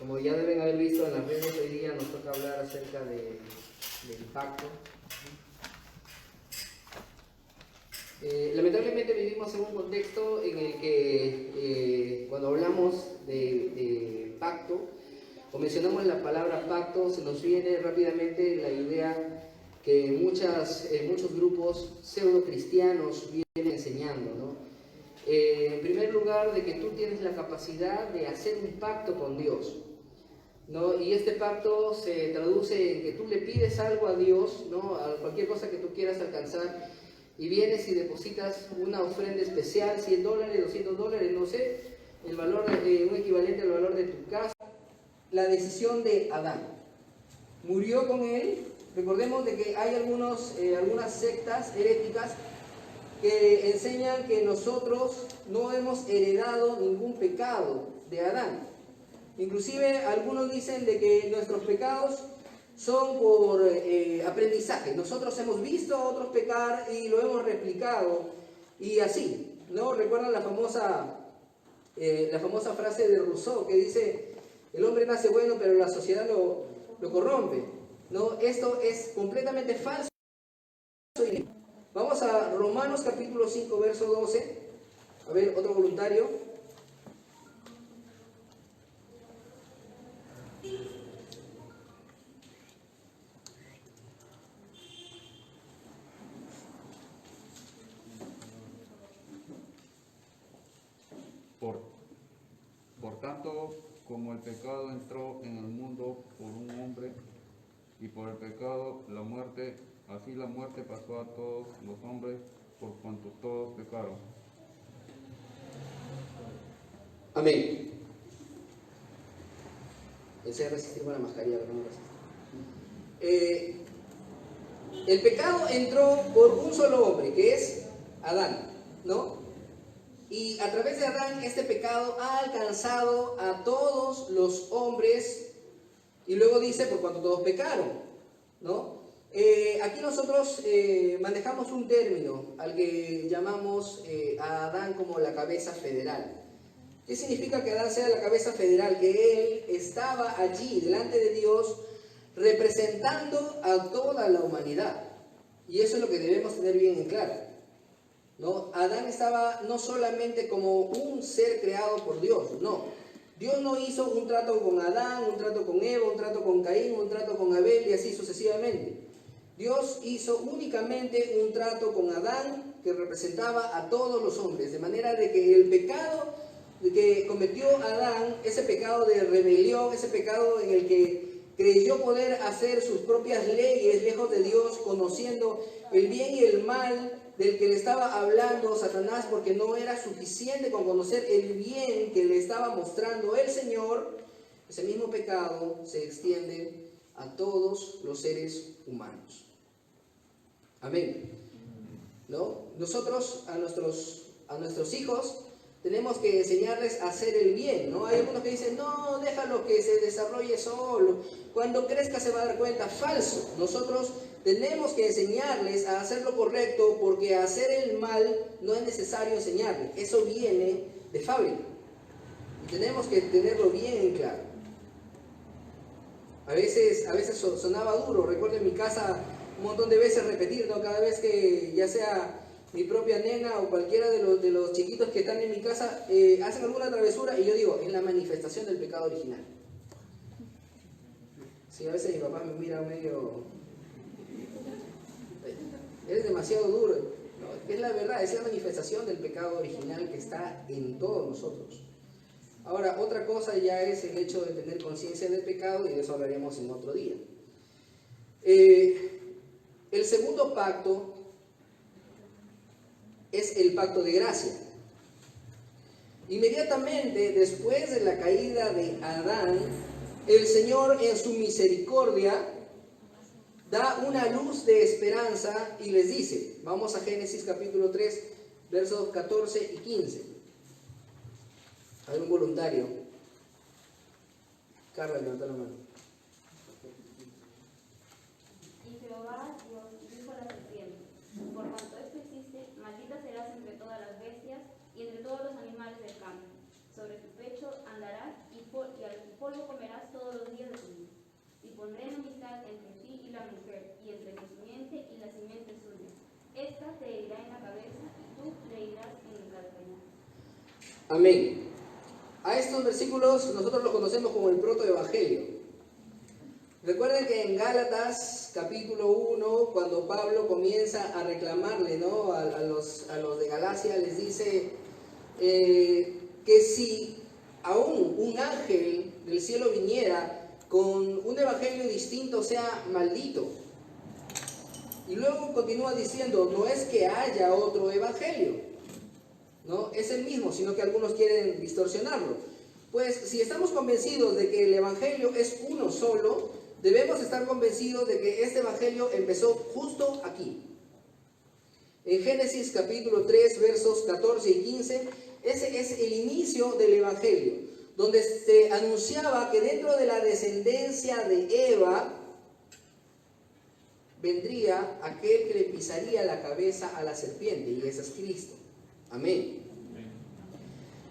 Como ya deben haber visto en las redes, hoy día nos toca hablar acerca del pacto. Lamentablemente vivimos en un contexto en el que cuando hablamos de pacto o mencionamos la palabra pacto, se nos viene rápidamente la idea que muchos grupos pseudo cristianos vienen enseñando, ¿no? En primer lugar, de que tú tienes la capacidad de hacer un pacto con Dios, ¿no? Y este pacto se traduce en que tú le pides algo a Dios, ¿no? A cualquier cosa que tú quieras alcanzar, y vienes y depositas una ofrenda especial, $100, $200, no sé, el valor, un equivalente al valor de tu casa. La decisión de Adán. Murió con él. Recordemos de que hay algunas sectas heréticas que enseñan que nosotros no hemos heredado ningún pecado de Adán. Inclusive algunos dicen de que nuestros pecados son por aprendizaje. Nosotros hemos visto a otros pecar y lo hemos replicado y así, ¿no? ¿Recuerdan la famosa frase de Rousseau que dice: el hombre nace bueno, pero la sociedad lo corrompe, ¿no? Esto es completamente falso. Vamos a Romanos capítulo 5, verso 12. A ver, otro voluntario. Por tanto, como el pecado entró en el mundo por un hombre, y por el pecado la muerte, así la muerte pasó a todos los hombres, por cuanto todos pecaron. Amén. Desea resistir con la mascarilla, pero no resiste. El pecado entró por un solo hombre, que es Adán, ¿no? Y a través de Adán este pecado ha alcanzado a todos los hombres, y luego dice por cuanto todos pecaron, ¿no? Aquí nosotros manejamos un término al que llamamos a Adán como la cabeza federal. ¿Qué significa que Adán sea la cabeza federal? Que él estaba allí delante de Dios representando a toda la humanidad. Y eso es lo que debemos tener bien en claro, ¿no? Adán estaba no solamente como un ser creado por Dios, no. Dios no hizo un trato con Adán, un trato con Eva, un trato con Caín, un trato con Abel y así sucesivamente. Dios hizo únicamente un trato con Adán que representaba a todos los hombres, de manera de que el pecado que cometió Adán, ese pecado de rebelión, ese pecado en el que creyó poder hacer sus propias leyes lejos de Dios, conociendo el bien y el mal del que le estaba hablando Satanás, porque no era suficiente con conocer el bien que le estaba mostrando el Señor. Ese mismo pecado se extiende a todos los seres humanos. Amén, ¿no? Nosotros a nuestros hijos tenemos que enseñarles a hacer el bien, ¿no? Hay algunos que dicen: no, déjalo que se desarrolle solo, cuando crezca se va a dar cuenta. Falso. Nosotros tenemos que enseñarles a hacer lo correcto, porque a hacer el mal no es necesario enseñarles. Eso viene de fábrica. Y tenemos que tenerlo bien en claro. A veces sonaba duro. Recuerdo en mi casa un montón de veces repetir, ¿no? Cada vez que ya sea mi propia nena o cualquiera de los chiquitos que están en mi casa hacen alguna travesura, y yo digo: es la manifestación del pecado original. Sí, a veces mi papá me mira medio: eres demasiado duro. No, es la verdad, es la manifestación del pecado original que está en todos nosotros. Ahora, otra cosa ya es el hecho de tener conciencia del pecado, y de eso hablaremos en otro día. El segundo pacto es el pacto de gracia. Inmediatamente después de la caída de Adán, el Señor en su misericordia da una luz de esperanza y les dice, vamos a Génesis capítulo 3, versos 14 y 15. Hay un voluntario. Carla, levanta la mano. Y Jehová Dios dijo a la serpiente: por cuanto esto existe, maldita serás entre todas las bestias y entre todos los animales del campo. Sobre tu pecho andarás y al polvo comerás todos los días de tu vida. Y pondré enemistad entre ti y la mujer, y entre tu simiente y la simiente suya. Esta te herirá en la cabeza, y tú le herirás en el calcañar. Amén. A estos versículos nosotros los conocemos como el protoevangelio. Recuerden que en Gálatas capítulo 1, cuando Pablo comienza a reclamarle, ¿no?, a los de Galacia, les dice que si aún un ángel del cielo viniera con un evangelio distinto, sea maldito. Y luego continúa diciendo, no es que haya otro evangelio, no es el mismo, sino que algunos quieren distorsionarlo. Pues si estamos convencidos de que el evangelio es uno solo, debemos estar convencidos de que este evangelio empezó justo aquí. En Génesis capítulo 3, versos 14 y 15, ese es el inicio del evangelio, donde se anunciaba que dentro de la descendencia de Eva vendría aquel que le pisaría la cabeza a la serpiente, y ese es Cristo. Amén.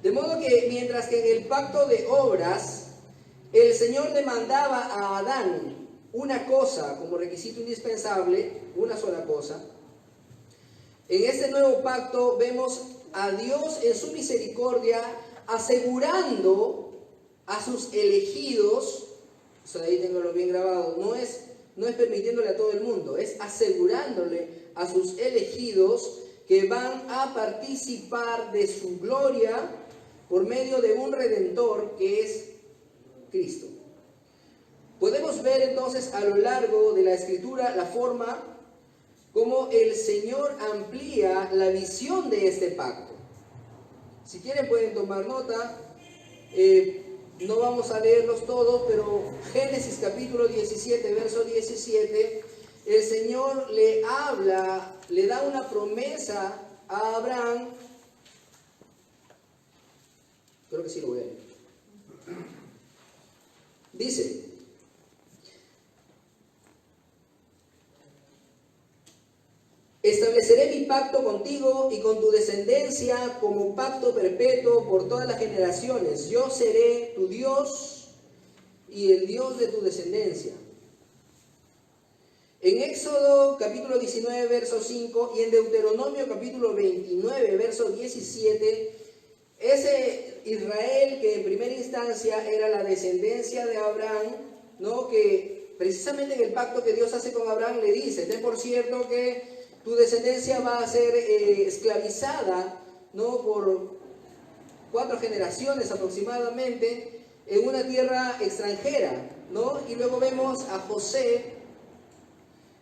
De modo que mientras que en el pacto de obras el Señor demandaba a Adán una cosa como requisito indispensable, una sola cosa, en este nuevo pacto vemos a Dios en su misericordia asegurando a sus elegidos. Eso de ahí ténganlo bien grabado, no es permitiéndole a todo el mundo, es asegurándole a sus elegidos que van a participar de su gloria por medio de un Redentor que es Cristo. Podemos ver entonces a lo largo de la Escritura la forma como el Señor amplía la visión de este pacto. Si quieren pueden tomar nota, no vamos a leerlos todos, pero Génesis capítulo 17, verso 17, el Señor le habla, le da una promesa a Abraham. Creo que sí lo voy a leer. Dice, estableceré mi pacto contigo y con tu descendencia como pacto perpetuo por todas las generaciones. Yo seré tu Dios y el Dios de tu descendencia. En Éxodo capítulo 19, verso 5 y en Deuteronomio capítulo 29, verso 17, ese Israel que en primera instancia era la descendencia de Abraham, ¿no?, que precisamente en el pacto que Dios hace con Abraham le dice, ten por cierto que tu descendencia va a ser esclavizada, ¿no?, por 4 generaciones aproximadamente en una tierra extranjera, ¿no? Y luego vemos a José,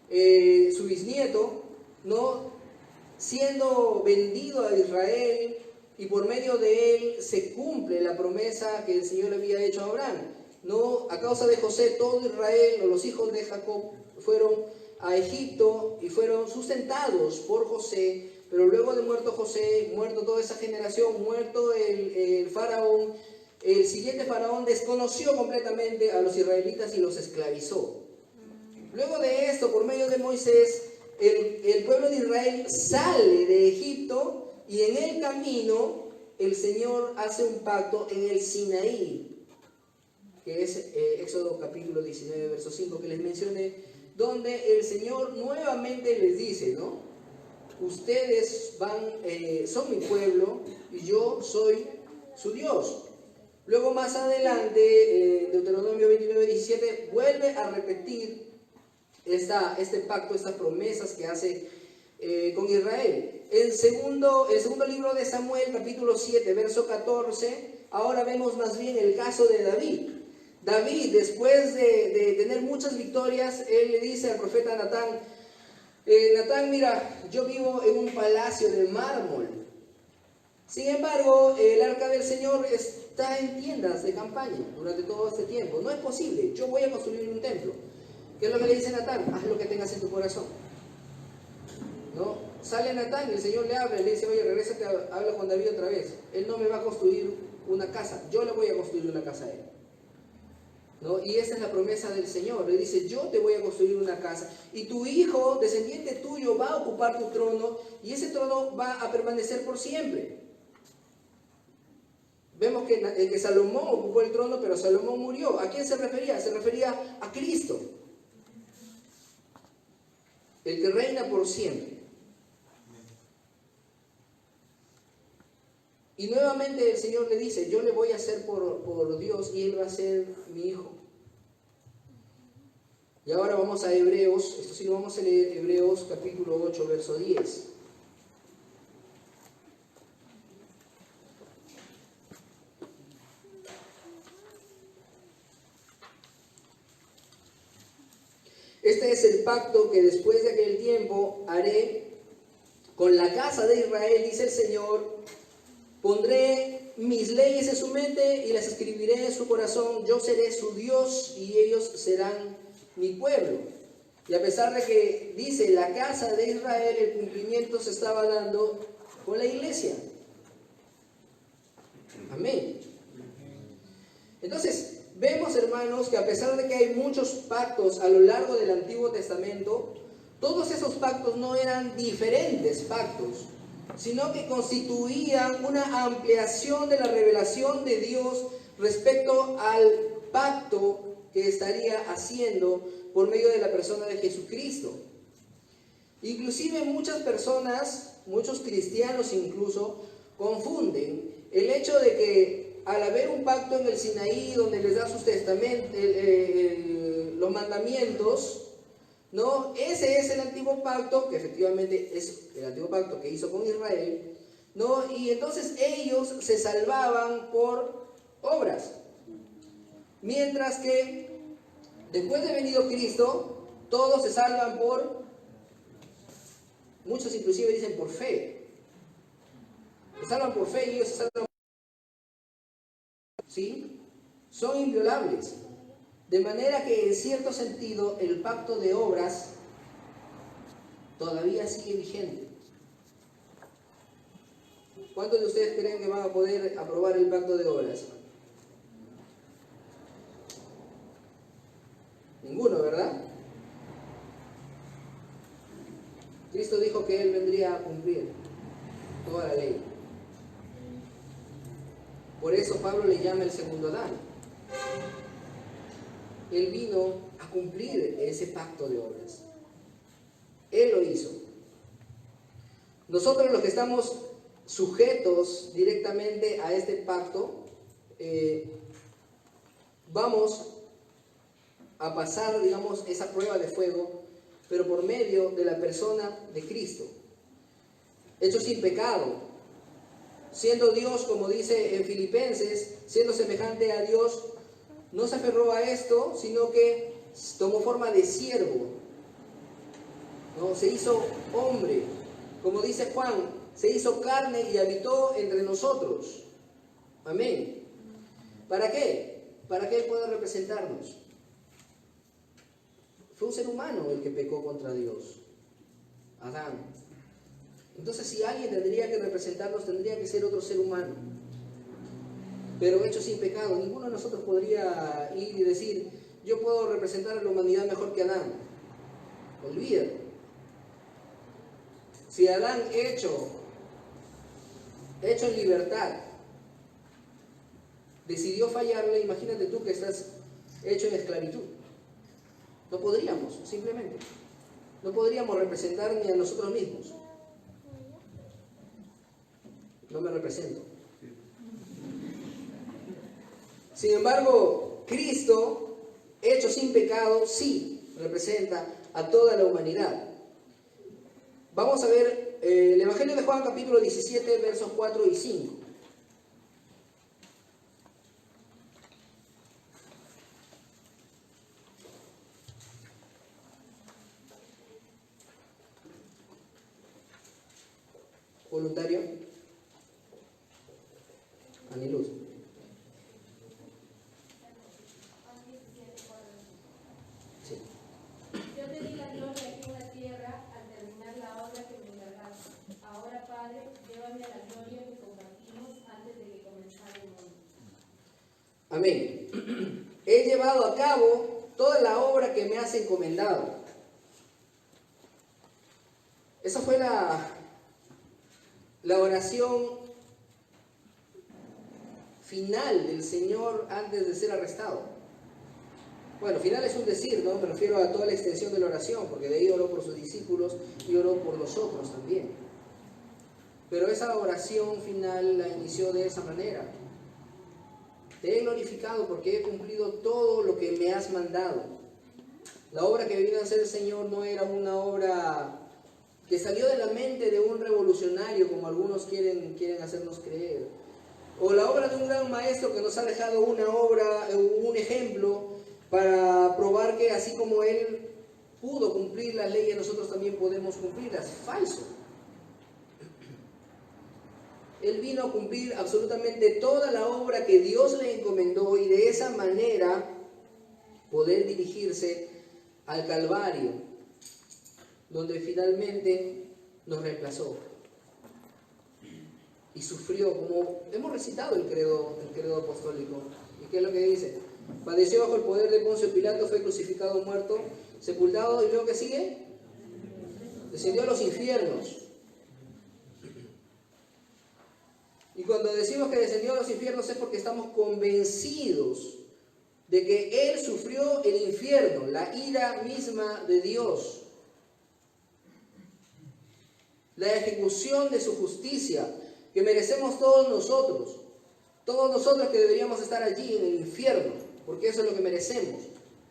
su bisnieto, ¿no?, siendo vendido a Israel, y por medio de él se cumple la promesa que el Señor le había hecho a Abraham, ¿no? A causa de José, todo Israel, o los hijos de Jacob, fueron a Egipto y fueron sustentados por José, pero luego de muerto José, muerto toda esa generación, muerto el faraón, el siguiente faraón desconoció completamente a los israelitas y los esclavizó. Luego de esto, por medio de Moisés, el pueblo de Israel sale de Egipto y en el camino el Señor hace un pacto en el Sinaí, que es Éxodo capítulo 19, verso 5 que les mencioné, donde el Señor nuevamente les dice, ¿no?, ustedes son mi pueblo y yo soy su Dios. Luego más adelante, Deuteronomio 29, 17, vuelve a repetir este pacto, estas promesas que hace con Israel. El segundo libro de Samuel, capítulo 7, verso 14, ahora vemos más bien el caso de David. David, después de tener muchas victorias, él le dice al profeta Natán, Natán, mira, yo vivo en un palacio de mármol. Sin embargo, el arca del Señor está en tiendas de campaña durante todo este tiempo. No es posible, yo voy a construir un templo. ¿Qué es lo que le dice Natán? Haz lo que tengas en tu corazón, ¿no? Sale Natán y el Señor le habla y le dice, oye, regrésate, habla con David otra vez. Él no me va a construir una casa, yo le voy a construir una casa a él, ¿no? Y esa es la promesa del Señor. Le dice, yo te voy a construir una casa y tu hijo, descendiente tuyo, va a ocupar tu trono y ese trono va a permanecer por siempre. Vemos que Salomón ocupó el trono, pero Salomón murió. ¿A quién se refería? Se refería a Cristo, el que reina por siempre. Y nuevamente el Señor le dice, yo le voy a hacer por Dios y Él va a ser mi hijo. Y ahora vamos a Hebreos, esto sí lo vamos a leer, Hebreos capítulo 8, verso 10. Este es el pacto que después de aquel tiempo haré con la casa de Israel, dice el Señor. Pondré mis leyes en su mente y las escribiré en su corazón. Yo seré su Dios y ellos serán mi pueblo. Y a pesar de que dice la casa de Israel, el cumplimiento se estaba dando con la iglesia. Amén. Entonces, vemos, hermanos, que a pesar de que hay muchos pactos a lo largo del Antiguo Testamento, todos esos pactos no eran diferentes pactos, sino que constituían una ampliación de la revelación de Dios respecto al pacto que estaría haciendo por medio de la persona de Jesucristo. Inclusive muchas personas, muchos cristianos incluso, confunden el hecho de que al haber un pacto en el Sinaí donde les da sus testamentos, los mandamientos, ¿no? Ese es el antiguo pacto, que efectivamente es el antiguo pacto que hizo con Israel, ¿no? Y entonces ellos se salvaban por obras. Mientras que después de venido Cristo, todos se salvan muchos inclusive dicen por fe. Se salvan por fe y ellos se salvan, ¿sí? Son inviolables. De manera que en cierto sentido el pacto de obras todavía sigue vigente. ¿Cuántos de ustedes creen que van a poder aprobar el pacto de obras? Ninguno, ¿verdad? Cristo dijo que Él vendría a cumplir toda la ley. Por eso Pablo le llama el segundo Adán. Él vino a cumplir ese pacto de obras. Él lo hizo. Nosotros los que estamos sujetos directamente a este pacto, vamos a pasar, digamos, esa prueba de fuego, pero por medio de la persona de Cristo, hecho sin pecado, siendo Dios, como dice en Filipenses, siendo semejante a Dios, no se aferró a esto, sino que tomó forma de siervo, ¿no? Se hizo hombre, como dice Juan, se hizo carne y habitó entre nosotros. Amén. ¿Para qué? Para que Él pueda representarnos. Fue un ser humano el que pecó contra Dios, Adán. Entonces, si alguien tendría que representarnos, tendría que ser otro ser humano, pero hecho sin pecado. Ninguno de nosotros podría ir y decir, yo puedo representar a la humanidad mejor que Adán. Olvídalo. Si Adán hecho en libertad decidió fallarle, imagínate tú que estás hecho en esclavitud. No podríamos, simplemente. No podríamos representar ni a nosotros mismos. No me represento. Sin embargo, Cristo, hecho sin pecado, sí representa a toda la humanidad. Vamos a ver el Evangelio de Juan, capítulo 17, versos 4 y 5. Voluntario. Aniluz. Sí. Yo te di la gloria aquí en la tierra al terminar la obra que me encargaste. Ahora, Padre, llévame a la gloria que compartimos antes de que comenzara el mundo. Amén. He llevado a cabo toda la obra que me has encomendado. Esa fue la oración final del Señor antes de ser arrestado. Bueno, final es un decir, ¿no? Me refiero a toda la extensión de la oración, porque de ahí oró por sus discípulos y oró por nosotros también. Pero esa oración final la inició de esa manera. Te he glorificado porque he cumplido todo lo que me has mandado. La obra que vino a hacer el Señor no era una obra que salió de la mente de un revolucionario, como algunos quieren hacernos creer. O la obra de un gran maestro que nos ha dejado una obra, un ejemplo, para probar que así como Él pudo cumplir las leyes, nosotros también podemos cumplirlas. Falso. Él vino a cumplir absolutamente toda la obra que Dios le encomendó y de esa manera poder dirigirse al Calvario, donde finalmente nos reemplazó y sufrió, como hemos recitado el credo apostólico. ¿Y qué es lo que dice? Padeció bajo el poder de Poncio Pilato, fue crucificado, muerto, sepultado, y luego ¿qué sigue? Descendió a los infiernos. Y cuando decimos que descendió a los infiernos es porque estamos convencidos de que Él sufrió el infierno, la ira misma de Dios, la ejecución de su justicia que merecemos todos nosotros que deberíamos estar allí en el infierno, porque eso es lo que merecemos.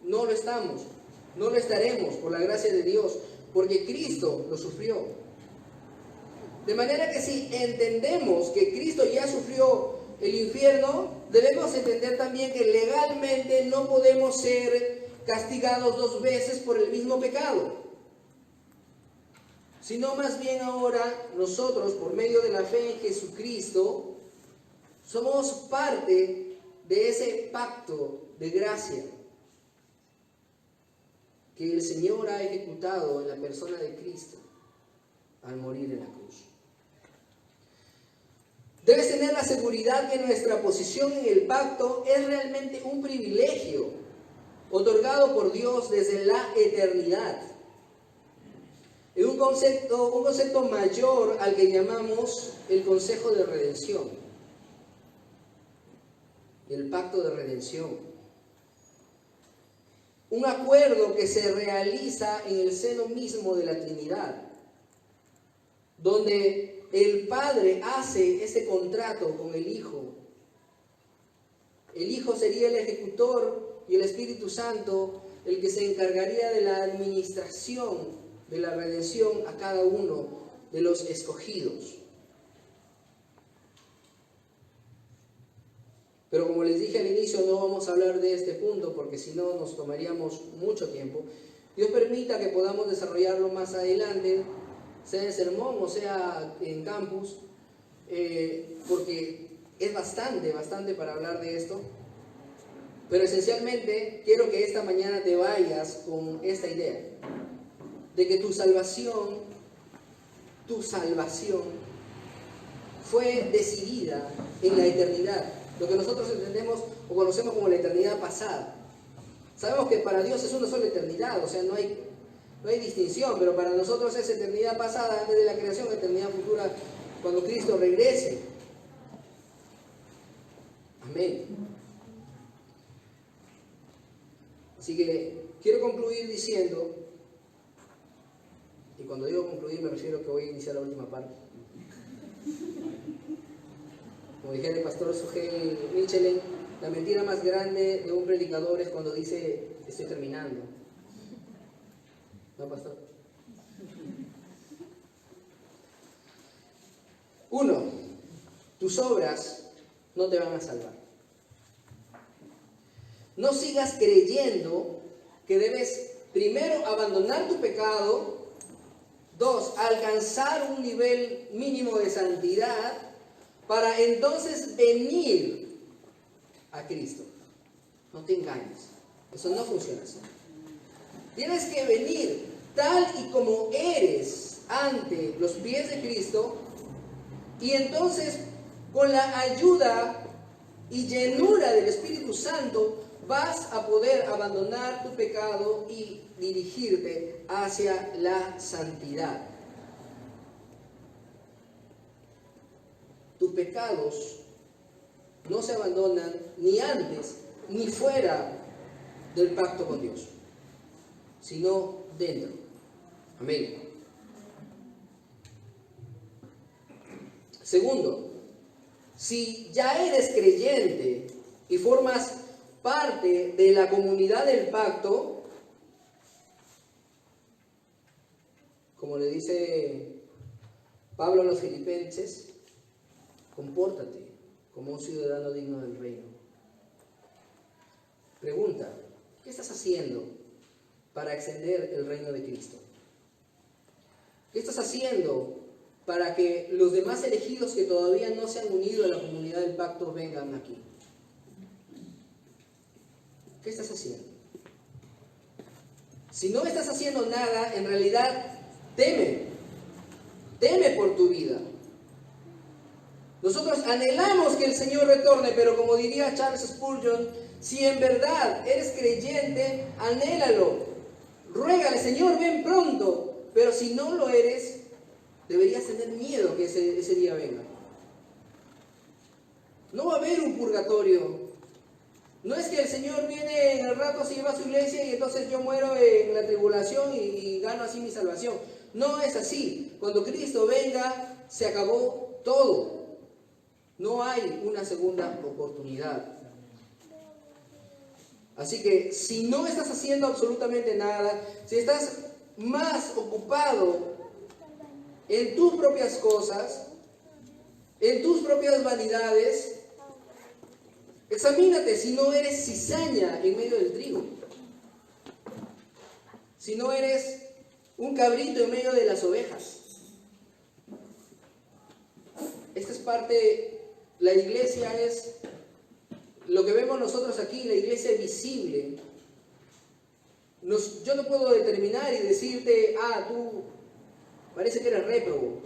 No lo estamos, no lo estaremos por la gracia de Dios, porque Cristo lo sufrió. De manera que si entendemos que Cristo ya sufrió el infierno, debemos entender también que legalmente no podemos ser castigados dos veces por el mismo pecado, sino más bien ahora nosotros, por medio de la fe en Jesucristo, somos parte de ese pacto de gracia que el Señor ha ejecutado en la persona de Cristo al morir en la cruz. Debes tener la seguridad que nuestra posición en el pacto es realmente un privilegio otorgado por Dios desde la eternidad. Es un concepto mayor al que llamamos el consejo de redención, el pacto de redención. Un acuerdo que se realiza en el seno mismo de la Trinidad, donde el Padre hace ese contrato con el Hijo. El Hijo sería el ejecutor y el Espíritu Santo el que se encargaría de la administración de la redención a cada uno de los escogidos. Pero como les dije al inicio, no vamos a hablar de este punto porque si no nos tomaríamos mucho tiempo. Dios permita que podamos desarrollarlo más adelante, sea en sermón o sea en campus, porque es bastante para hablar de esto. Pero esencialmente quiero que esta mañana te vayas con esta idea, de que tu salvación fue decidida en la eternidad, lo que nosotros entendemos o conocemos como la eternidad pasada. Sabemos que para Dios es una sola eternidad, o sea, no hay distinción, pero para nosotros es eternidad pasada antes de la creación, eternidad futura cuando Cristo regrese. Amén. Así que quiero concluir diciendo, y cuando digo concluir me refiero a que voy a iniciar la última parte. Como dijera el pastor Sugel Michelin, la mentira más grande de un predicador es cuando dice, estoy terminando. ¿No, pastor? 1. Tus obras no te van a salvar. No sigas creyendo que debes primero abandonar tu pecado, 2, alcanzar un nivel mínimo de santidad para entonces venir a Cristo. No te engañes, eso no funciona así. Tienes que venir tal y como eres ante los pies de Cristo y entonces con la ayuda y llenura del Espíritu Santo vas a poder abandonar tu pecado y dirigirte hacia la santidad. Tus pecados no se abandonan ni antes ni fuera del pacto con Dios, sino dentro. Amén. Segundo, si ya eres creyente y formas parte de la comunidad del pacto, como le dice Pablo a los filipenses, compórtate como un ciudadano digno del reino. Pregunta, ¿qué estás haciendo para extender el reino de Cristo? ¿Qué estás haciendo para que los demás elegidos que todavía no se han unido a la comunidad del pacto vengan aquí? ¿Qué estás haciendo? Si no estás haciendo nada, en realidad teme por tu vida. Nosotros anhelamos que el Señor retorne, pero como diría Charles Spurgeon, si en verdad eres creyente, anhélalo. Ruégale, Señor, ven pronto. Pero si no lo eres, deberías tener miedo que ese día venga. No va a haber un purgatorio. No es que el Señor viene en el rato, se lleva a su iglesia y entonces yo muero en la tribulación y gano así mi salvación. No es así. Cuando Cristo venga, se acabó todo. No hay una segunda oportunidad. Así que si no estás haciendo absolutamente nada, si estás más ocupado en tus propias cosas, en tus propias vanidades, examínate si no eres cizaña en medio del trigo. Si no eres un cabrito en medio de las ovejas. Esta es parte. La iglesia es lo que vemos nosotros aquí, la iglesia visible. Yo no puedo determinar y decirte, tú parece que eres réprobo,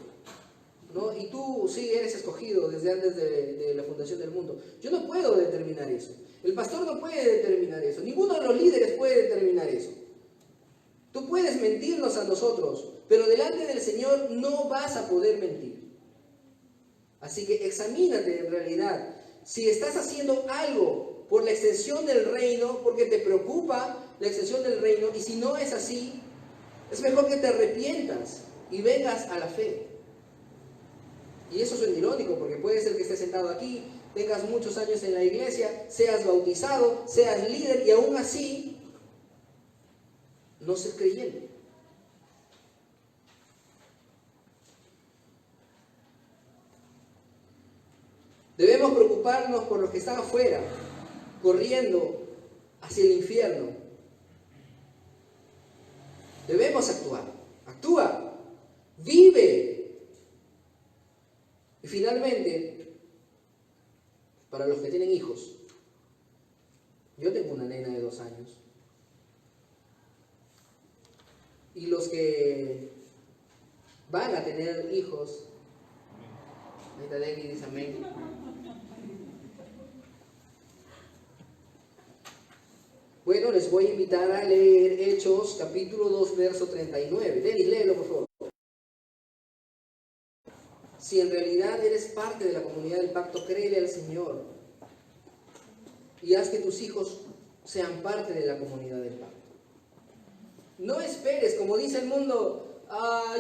¿no? Y tú sí eres escogido desde antes de la fundación del mundo. Yo no puedo determinar eso. El pastor no puede determinar eso. Ninguno de los líderes puede determinar eso. Tú puedes mentirnos a nosotros, pero delante del Señor no vas a poder mentir. Así que examínate en realidad si estás haciendo algo por la extensión del reino, porque te preocupa la extensión del reino, y si no es así, es mejor que te arrepientas y vengas a la fe. Y eso suena irónico, porque puede ser que estés sentado aquí, tengas muchos años en la iglesia, seas bautizado, seas líder, y aún así no ser creyente. Debemos preocuparnos por los que están afuera, corriendo hacia el infierno. Debemos actuar. Actúa. Vive. Y finalmente, para los que tienen hijos, yo tengo una nena de 2 años. Y los que van a tener hijos, ahí está Debbie, dice amén. Bueno, les voy a invitar a leer Hechos, capítulo 2, verso 39. Denis, léelo, por favor. Si en realidad eres parte de la comunidad del pacto, créele al Señor. Y haz que tus hijos sean parte de la comunidad del pacto. No esperes, como dice el mundo,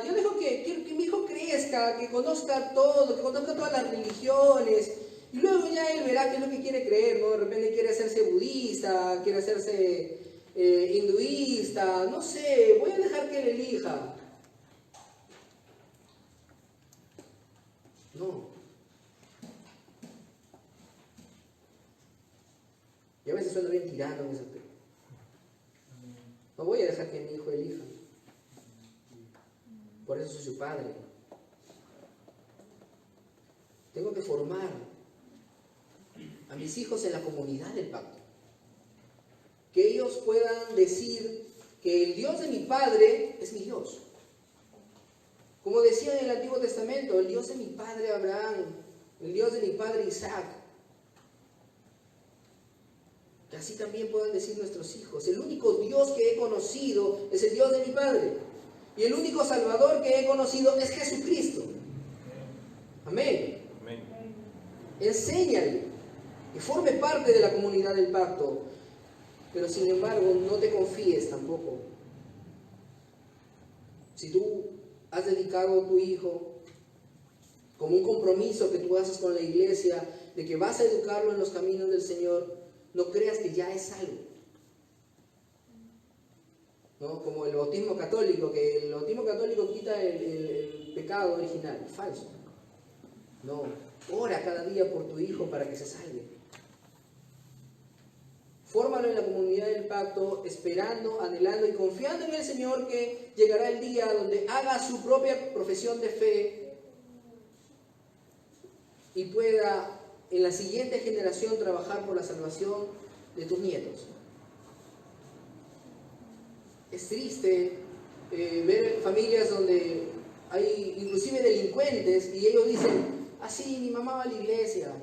yo dejo que mi hijo crezca, que conozca todo, que conozca todas las religiones. Y luego ya él verá qué es lo que quiere creer, ¿no? De repente quiere hacerse budista, quiere hacerse hinduista, no sé, voy a dejar que él elija. No. Y a veces suena bien tirano en ese aspecto. No voy a dejar que mi hijo elija. Por eso soy su padre. Tengo que formar a mis hijos en la comunidad del pacto. Que ellos puedan decir que el Dios de mi padre es mi Dios. Como decía en el Antiguo Testamento, el Dios de mi padre Abraham, el Dios de mi padre Isaac. Que así también puedan decir nuestros hijos, el único Dios que he conocido es el Dios de mi padre. Y el único Salvador que he conocido es Jesucristo. Amén. Amén. Enséñale. que forme parte de la comunidad del pacto, pero sin embargo no te confíes tampoco. Si tú has dedicado a tu hijo como un compromiso que tú haces con la iglesia, de que vas a educarlo en los caminos del Señor, no creas que ya es salvo, ¿no? Como el bautismo católico, que el bautismo católico quita el pecado original. Falso. No, ora cada día por tu hijo para que se salve. Fórmalo en la comunidad del pacto, esperando, anhelando y confiando en el Señor, que llegará el día donde haga su propia profesión de fe y pueda en la siguiente generación trabajar por la salvación de tus nietos. Es triste ver familias donde hay inclusive delincuentes y ellos dicen: ah, sí, mi mamá va a la iglesia.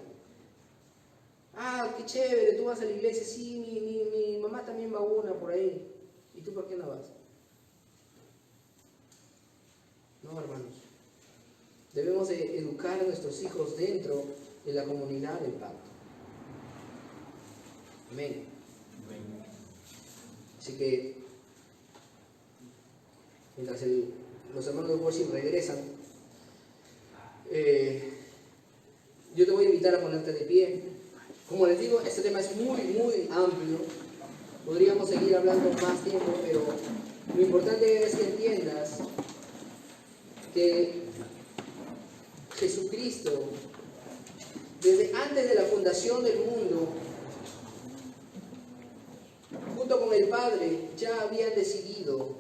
Ah, qué chévere, tú vas a la iglesia. Sí, mi mamá también va una por ahí. ¿Y tú por qué no vas? No, hermanos. Debemos de educar a nuestros hijos dentro de la comunidad del pacto. Amén. Así que, mientras los hermanos de worship regresan, yo te voy a invitar a ponerte de pie. Como les digo, este tema es muy, muy amplio. Podríamos seguir hablando más tiempo, pero lo importante es que entiendas que Jesucristo, desde antes de la fundación del mundo, junto con el Padre, ya habían decidido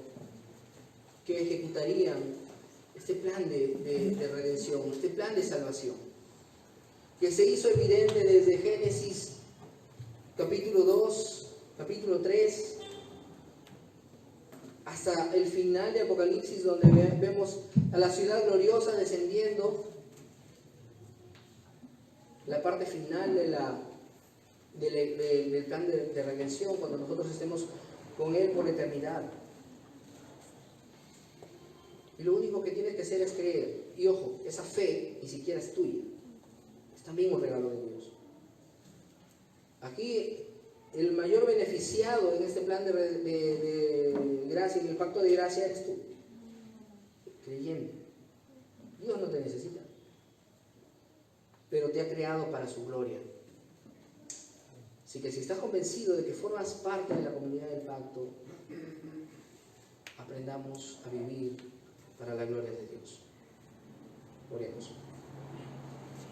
que ejecutarían este plan de redención, este plan de salvación, que se hizo evidente desde Génesis capítulo 2, capítulo 3, hasta el final de Apocalipsis, donde vemos a la ciudad gloriosa descendiendo, la parte final del plan de redención, cuando nosotros estemos con Él por la eternidad. Y lo único que tienes que hacer es creer. Y ojo, esa fe ni siquiera es tuya, es también un regalo de Dios. Aquí el mayor beneficiado en este plan de gracia, en el pacto de gracia, eres tú, creyente. Dios no te necesita, pero te ha creado para su gloria. Así que si estás convencido de que formas parte de la comunidad del pacto, aprendamos a vivir para la gloria de Dios. Oremos.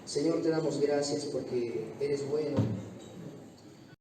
Señor, te damos gracias porque eres bueno.